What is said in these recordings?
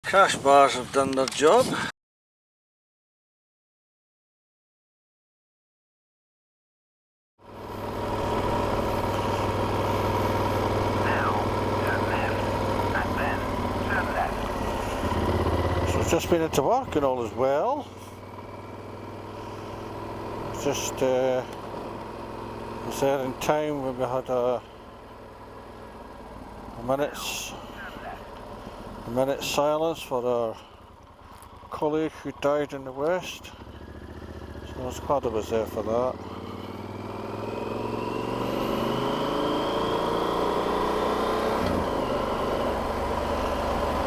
Crash bars have done their job. So it's just been into work and all is well. Just was there in time when we had a minute's silence for our colleague who died in the West. So I was glad I was there for that.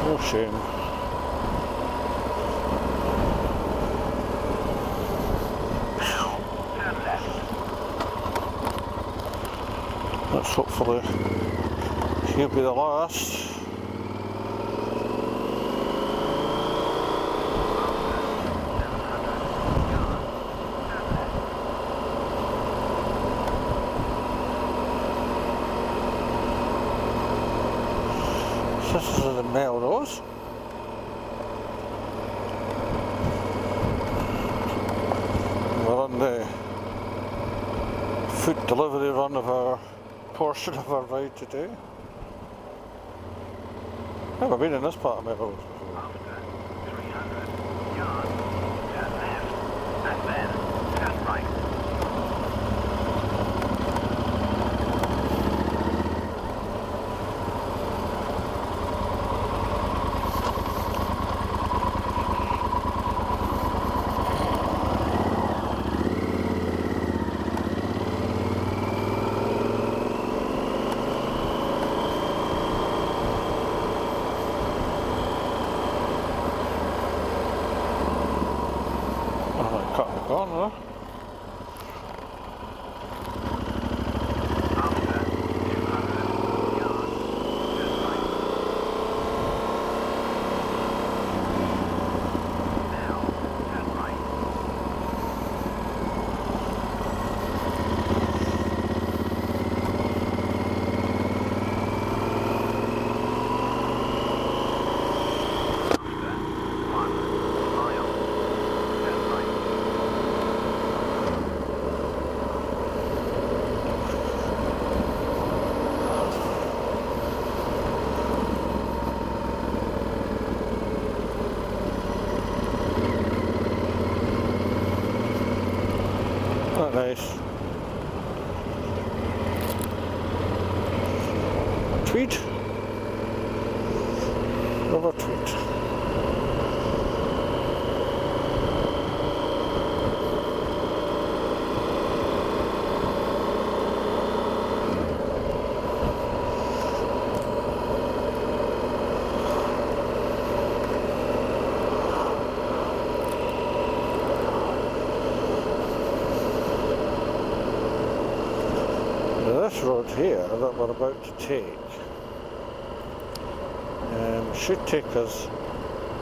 No shame. Let's hopefully he'll be the last. This is the Melrose. We're on the food delivery run of our portion of our ride today. Never been in this part of Melrose before. After 300 yards, turn left, and then turn right. Cutting the corner. After 200 yards, turn right. Now, turn right. After 1 mile, turn right. Oh, nice. Tweed. Rubber tweed. Now this road here that we're about to take should take us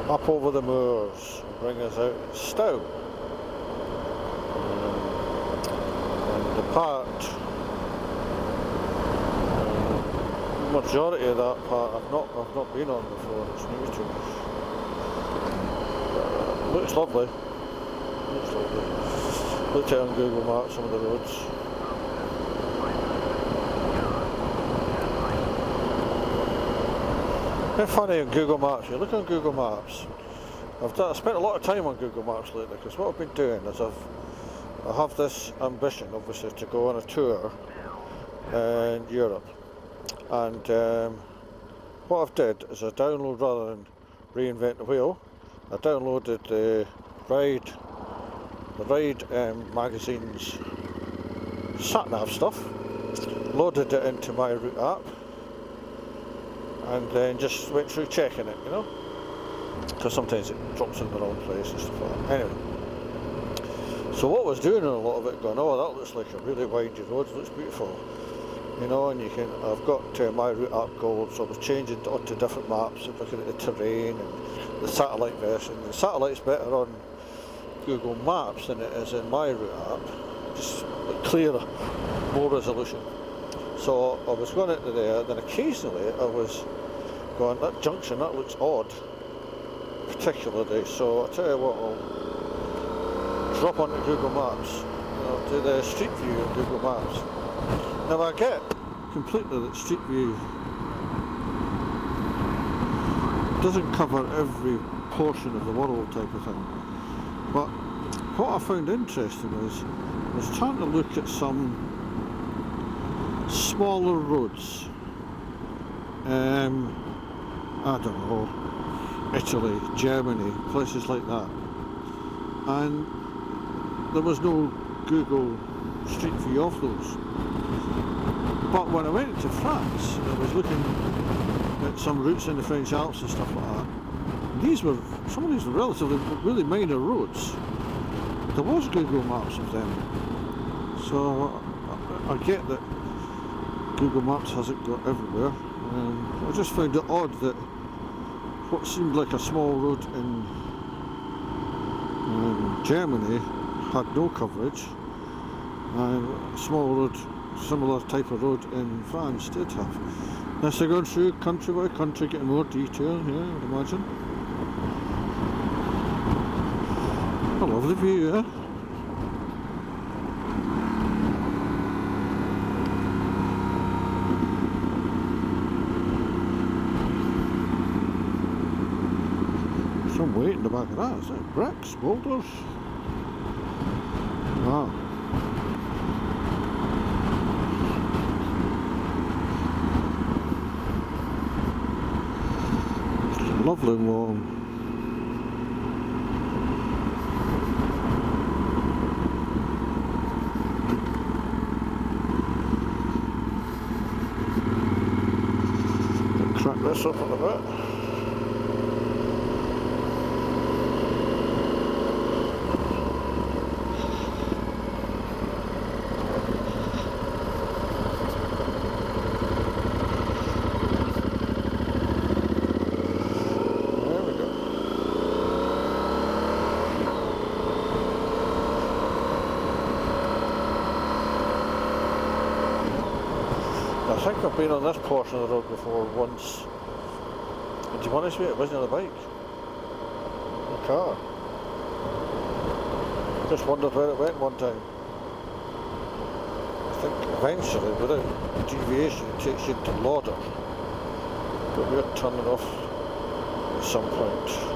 up over the moors and bring us out at Stow. And the part, majority of that part I've not been on before. It's new to me. Looks lovely. Looks lovely. Looked at it on Google Maps, some of the roads. It's funny on Google Maps. You look on Google Maps. I've spent a lot of time on Google Maps lately because what I've been doing is I have this ambition, obviously, to go on a tour in Europe. And what I've did is I download, rather than reinvent the wheel, I downloaded the ride magazine's sat-nav stuff, loaded it into MyRoute App, and then just went through checking it, you know, because sometimes it drops in the wrong place and stuff like that. Anyway, so what I was doing in a lot of it, going, oh, that looks like a really windy road, it looks beautiful, you know, and I've got MyRoute App Gold, so I was changing onto different maps and looking at the terrain and the satellite version. The satellite's better on Google Maps than it is in MyRoute App, just clearer, more resolution. So I was going into there, then occasionally I was going, that junction, that looks odd. particular day, so I'll tell you what, I'll drop onto Google Maps, do the Street View in Google Maps. Now I get completely that Street View doesn't cover every portion of the world type of thing, but what I found interesting is I was trying to look at some smaller roads, I don't know, Italy, Germany, places like that, and there was no Google Street View of those. But when I went into France and I was looking at some routes in the French Alps and stuff like that, some of these were relatively really minor roads. There was Google Maps of them, so I get that Google Maps hasn't got everywhere. I just found it odd that what seemed like a small road in Germany had no coverage, and a small road, similar type of road in France did have. Unless they're going through country by country, getting more detail, yeah, I would imagine. A lovely view, eh? Some weight in the back of that, is it? Bricks, boulders? Wow. It's lovely and warm. Crack this up a little bit. I think I've been on this portion of the road before once. And to be honest with you, it wasn't on a bike. A car. Just wondered where it went one time. I think eventually, without deviation, it takes you into Lauder. But we're turning off at some point.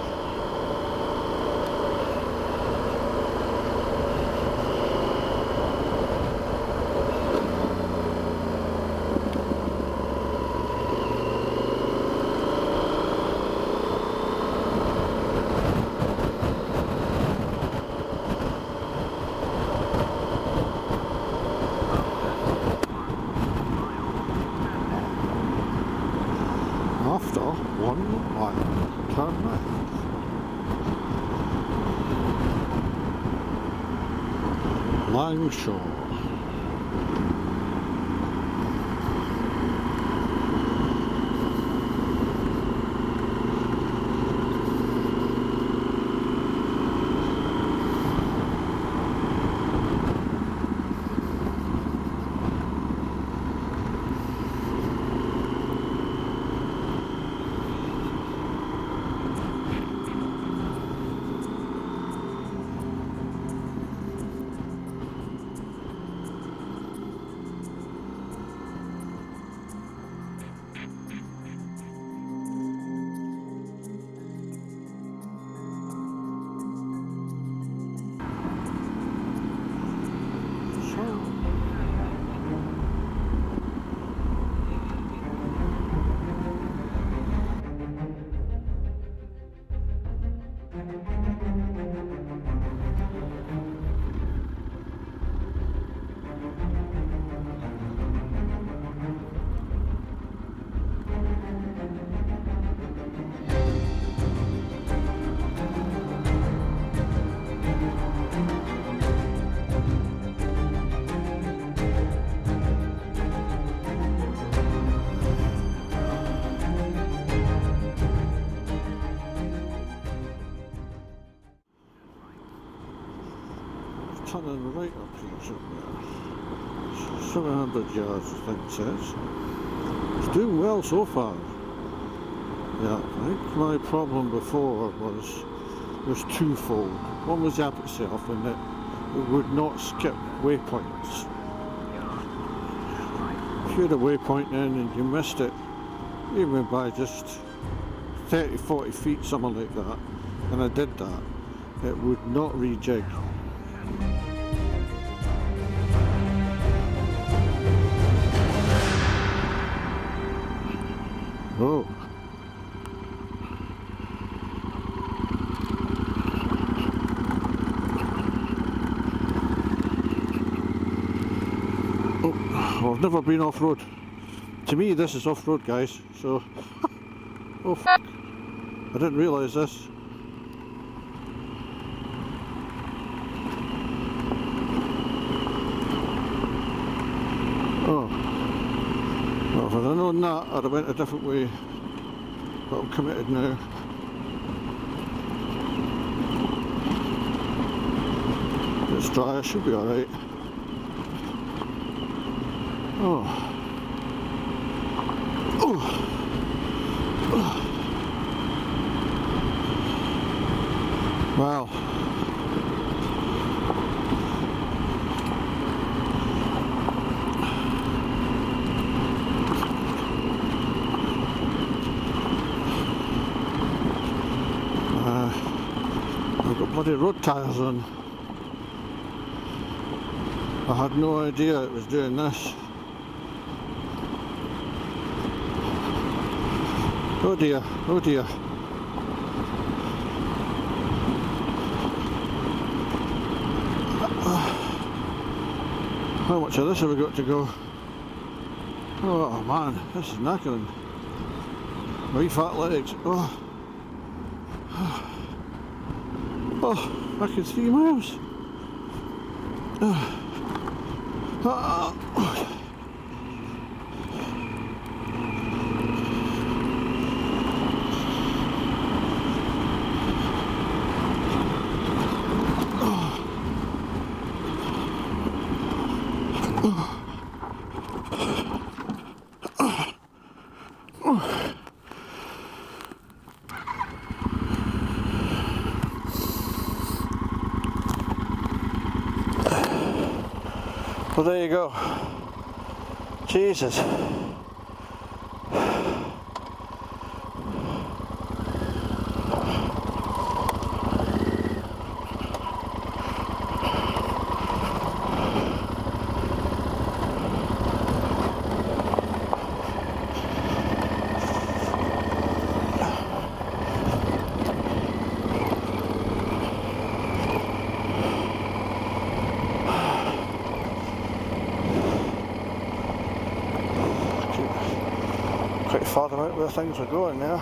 After 1 mile, turn left. Langshore. Turning right up here, somewhere. 700 yards, I think it says. It's doing well so far. Yeah, I think my problem before was twofold. One was the app itself, and that it would not skip waypoints. If you had a waypoint in and you missed it, even by just 30-40 feet, something like that, and I did that, it would not rejig. Oh. Oh, well, I've never been off-road. To me, this is off-road, guys, so... Oh, f***. I didn't realise this. Oh. Well, if I'd have known that, I'd have went a different way. But I'm committed now. It's dry, I should be alright. Oh. Oh. Wow. I've got bloody road tyres on. I had no idea it was doing this. Oh dear, oh dear. How much of this have we got to go? Oh man, this is knackering. Wee fat legs. Oh. Oh, back in 3 miles. Well, there you go. Jesus. Quite farther out where things are going now.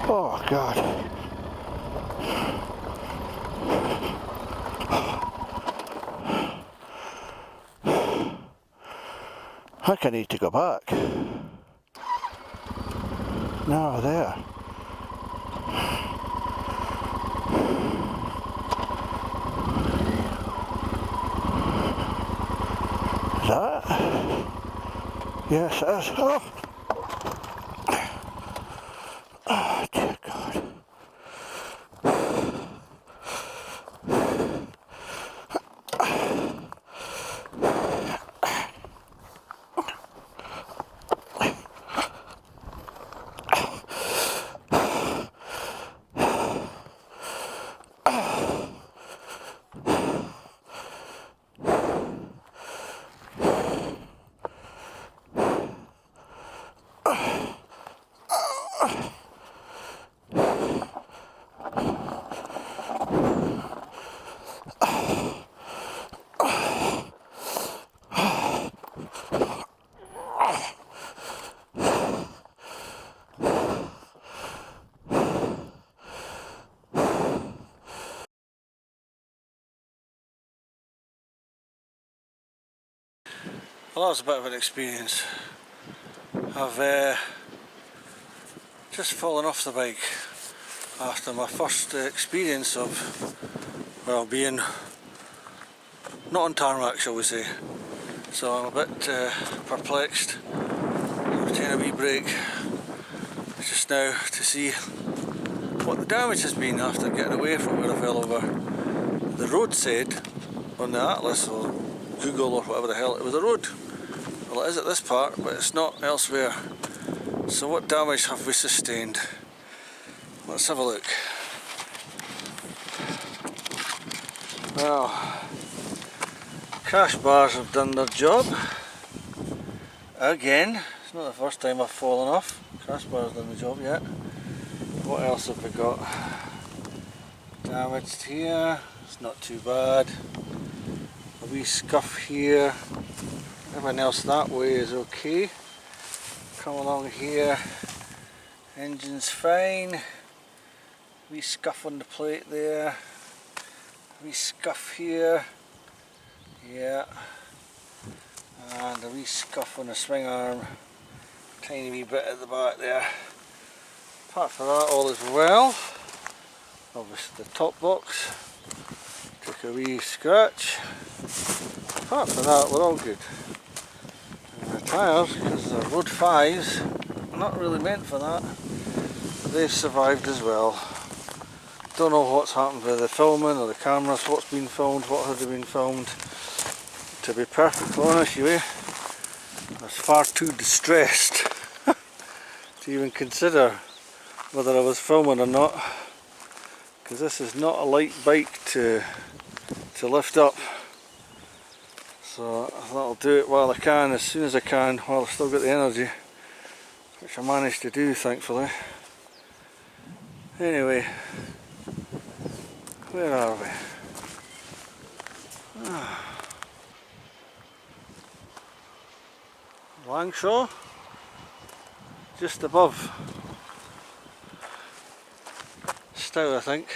Oh God. I think I need to go back. No, there. Is that? Yes, it is. Oh! Oh, dear God. Well, that was a bit of an experience. I've Just fallen off the bike after my first experience of, well, being not on tarmac, shall we say. So I'm a bit perplexed. I'm taking a wee break just now to see what the damage has been after getting away from where I fell over. The road said on the Atlas or Google or whatever the hell, it was a road. Well, it is at this part, but it's not elsewhere. So what damage have we sustained? Let's have a look. Well, crash bars have done their job. Again, it's not the first time I've fallen off. Crash bars done the job yet. What else have we got? Damaged here, it's not too bad. A wee scuff here. Everything else that way is okay. Come along here, engine's fine. Wee scuff on the plate there. Wee scuff here. Yeah. And a wee scuff on the swing arm. Tiny wee bit at the back there. Apart from that, all is well. Obviously the top box took a wee scratch. Apart from that, we're all good. And the tyres, because they're Road 5s, not really meant for that, they've survived as well. Don't know what's happened with the filming or the cameras, what's been filmed, what has been filmed. To be perfectly honest with you, I was far too distressed to even consider whether I was filming or not, because this is not a light bike to lift up. So I thought I'll do it while I can, as soon as I can, while I've still got the energy, which I managed to do, thankfully. Anyway, where are we? Langshaw, just above Stow, I think.